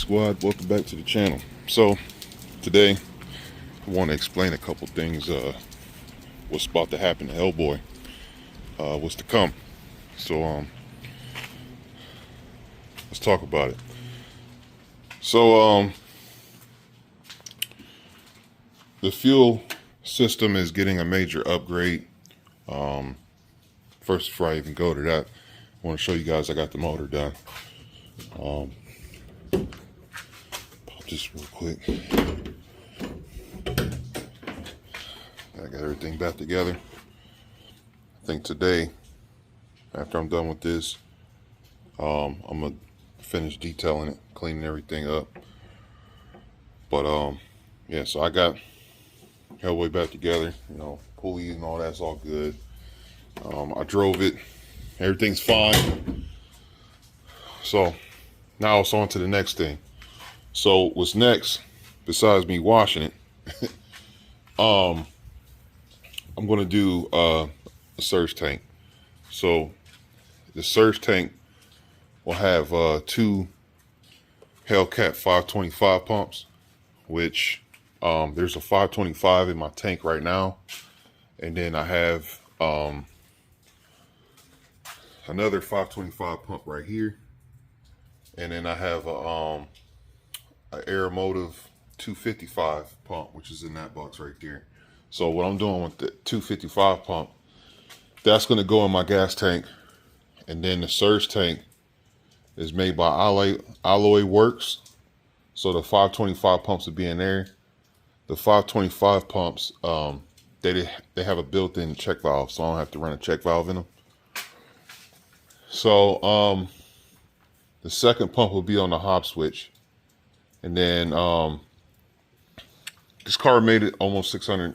Squad, welcome back to the channel. So today I want to explain a couple things what's about to happen to Hellboy, what's to come. So let's talk about it. So the fuel system is getting a major upgrade. First, before I even go to that, I want to show you guys I got the motor done. Pop this real quick. I got everything back together. I think today, after I'm done with this, I'm gonna finish detailing it, cleaning everything up. But yeah, so I got Hellboy back together. You know, pulleys and all that's all good. I drove it. Everything's fine. So now it's on to the next thing. So what's next, besides me washing it, I'm gonna do a surge tank. So the surge tank will have two Hellcat 525 pumps, which there's a 525 in my tank right now, and then I have another 525 pump right here, and then I have a Aeromotive 255 pump, which is in that box right there. So what I'm doing with the 255 pump, that's going to go in my gas tank, and then the surge tank is made by Alloy Works. So the 525 pumps will be in there. The 525 pumps, they have a built-in check valve, so I don't have to run a check valve in them. So the second pump will be on the hop switch. And then this car made it almost 600,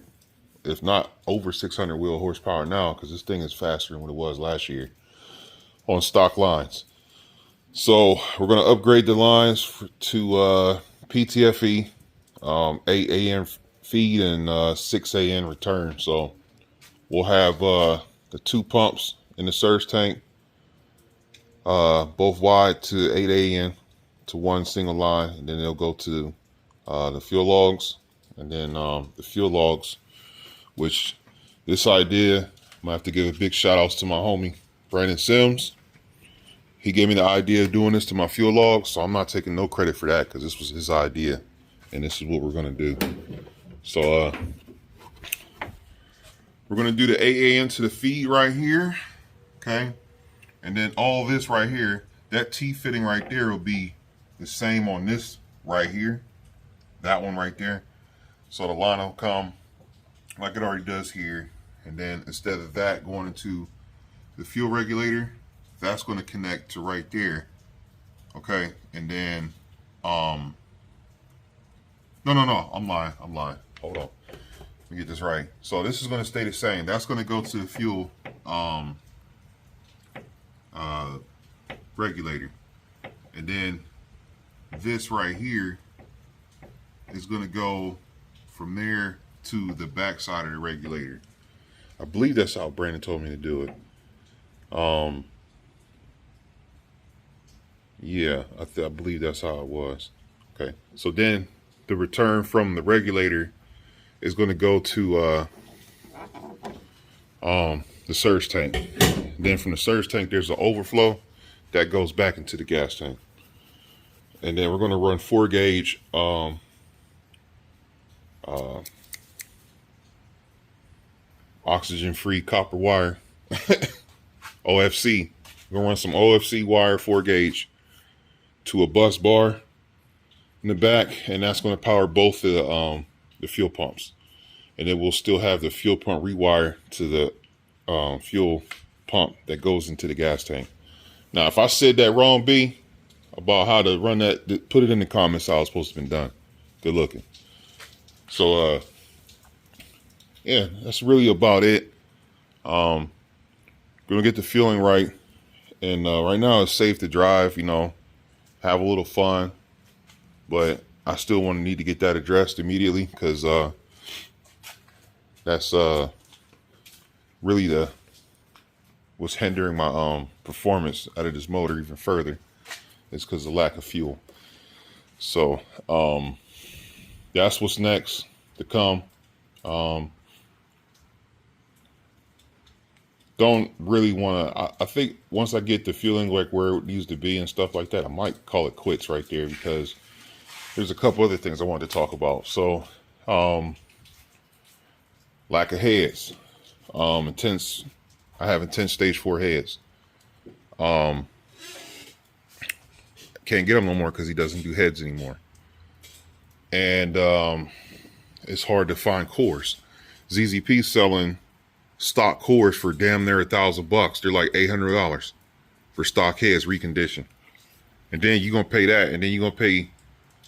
if not over 600 wheel horsepower now, because this thing is faster than what it was last year on stock lines. So we're going to upgrade the lines to PTFE, 8 AN feed and 6 AN return. So we'll have the two pumps in the surge tank, both wide to 8 AN to one single line, and then they'll go to the fuel logs, and then the fuel logs, which this idea, I'm gonna have to give a big shout outs to my homie Brandon Sims. He gave me the idea of doing this to my fuel logs, so I'm not taking no credit for that, because this was his idea and this is what we're gonna do. So we're gonna do the 8 AN to the feed right here, okay, and then all this right here, that T fitting right there will be the same on this right here, that one right there. So the line will come like it already does here, and then instead of that going into the fuel regulator, that's going to connect to right there, okay. And then no, I'm lying, hold on, let me get this right. So this is going to stay the same. That's going to go to the fuel regulator, and then this right here is going to go from there to the back side of the regulator. I believe that's how Brandon told me to do it. Yeah, I believe that's how it was. Okay, so then the return from the regulator is going to go to the surge tank. And then from the surge tank, there's an overflow that goes back into the gas tank. And then we're going to run 4 gauge oxygen free copper wire, OFC. We're going to run some OFC wire 4 gauge to a bus bar in the back, and that's going to power both the fuel pumps. And then we'll still have the fuel pump rewire to the fuel pump that goes into the gas tank. Now, if I said that wrong, B, about how to run that, put it in the comments how it's supposed to have been done. Good looking. So yeah, that's really about it. Gonna get the fueling right, and right now it's safe to drive, you know, have a little fun, but I still want to need to get that addressed immediately, because that's really what's hindering my performance out of this motor even further. It's because of lack of fuel. So that's what's next to come. Um, don't really want to. I think once I get the feeling like where it needs to be and stuff like that, I might call it quits right there, because there's a couple other things I wanted to talk about. So, lack of heads, intense. I have intense stage 4 heads. Can't get him no more because he doesn't do heads anymore, and it's hard to find cores. ZZP selling stock cores for damn near $1,000. They're like $800 for stock heads reconditioned, and then you're gonna pay that, and then you're gonna pay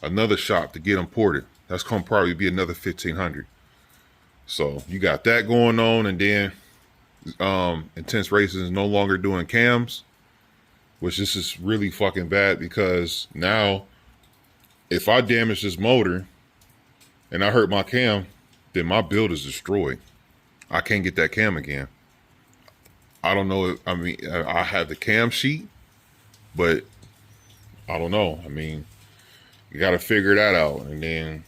another shop to get them ported. That's gonna probably be another $1,500. So you got that going on, and then Intense Racing is no longer doing cams, which this is really fucking bad, because now if I damage this motor and I hurt my cam, then my build is destroyed. I can't get that cam again. I don't know. I mean, I have the cam sheet, but I don't know. I mean, you got to figure that out. And then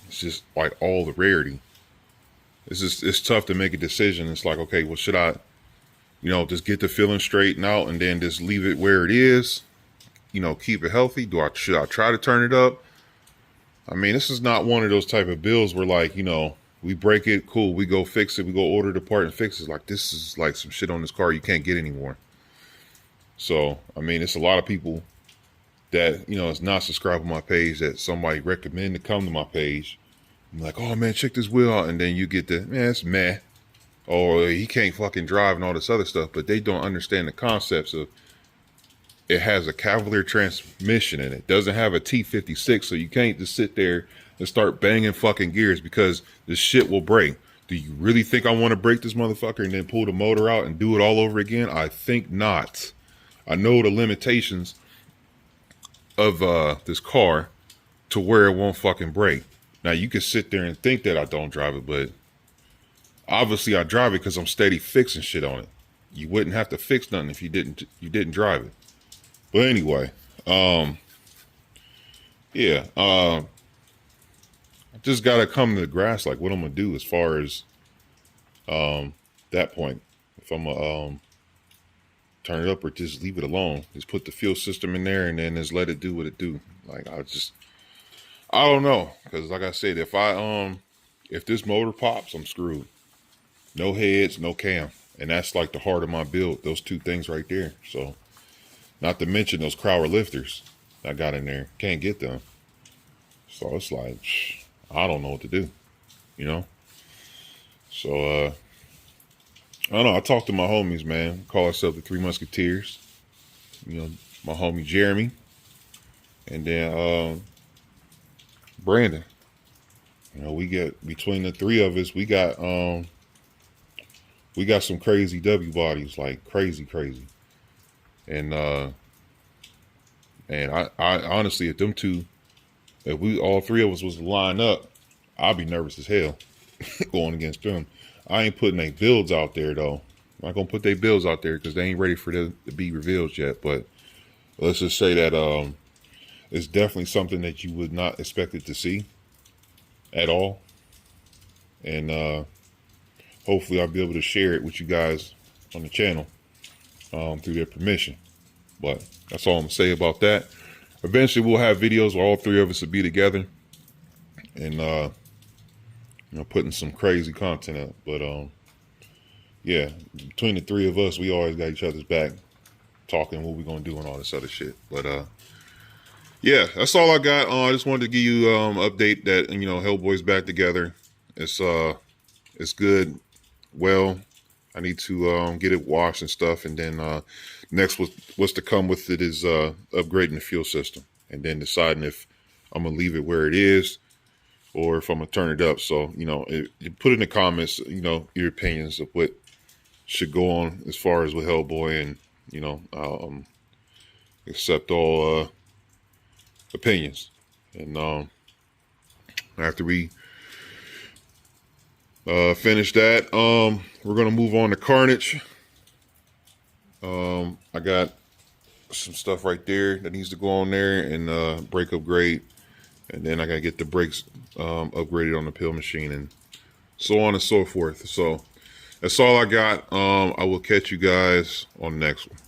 it's just like all the rarity. It's tough to make a decision. It's like, okay, well, should I, just get the feeling straightened out and then just leave it where it is? Keep it healthy. Should I try to turn it up? I mean, this is not one of those type of bills where, like, we break it, cool, we go fix it, we go order the part and fix it. Like, this is like some shit on this car you can't get anymore. So, I mean, it's a lot of people that, is not subscribed to my page that somebody recommend to come to my page. I'm like, oh man, check this wheel out. And then you get the, man, it's meh. Or he can't fucking drive and all this other stuff. But they don't understand the concepts of, it has a Cavalier transmission and it doesn't have a T56. So you can't just sit there and start banging fucking gears, because this shit will break. Do you really think I want to break this motherfucker and then pull the motor out and do it all over again? I think not. I know the limitations of this car to where it won't fucking break. Now you can sit there and think that I don't drive it, but obviously I drive it because I'm steady fixing shit on it. You wouldn't have to fix nothing if you didn't drive it. But anyway, yeah, I just gotta come to the grasp like what I'm gonna do as far as that point. If I'm gonna turn it up or just leave it alone, just put the fuel system in there and then just let it do what it do. Like I don't know, because like I said, if this motor pops, I'm screwed. No heads, no cam, and that's like the heart of my build. Those two things right there. So, not to mention those Crowler lifters I got in there, can't get them. So it's like, I don't know what to do, So I don't know. I talked to my homies, man. Call ourselves the Three Musketeers. My homie Jeremy, and then Brandon. We get, between the three of us, we got some crazy W bodies, like crazy. And I honestly, if we all three of us was to line up, I'd be nervous as hell going against them. I ain't putting their builds out there though. I'm not gonna put their builds out there because they ain't ready for them to be revealed yet. But let's just say that it's definitely something that you would not expect it to see at all. And hopefully I'll be able to share it with you guys on the channel through their permission. But that's all I'm gonna say about that. Eventually we'll have videos where all three of us will be together and putting some crazy content up. But yeah, between the three of us, we always got each other's back, talking what we're gonna do and all this other shit. But yeah, that's all I got. I just wanted to give you update that Hellboy's back together. It's good. Well, I need to get it washed and stuff, and then next what's to come with it is upgrading the fuel system, and then deciding if I'm gonna leave it where it is or if I'm gonna turn it up. So you put in the comments your opinions of what should go on as far as with Hellboy, and I'll accept all opinions. And after we finish that, we're gonna move on to Carnage. I got some stuff right there that needs to go on there, and brake upgrade. And then I gotta get the brakes upgraded on the pill machine, and so on and so forth. So that's all I got. I will catch you guys on the next one.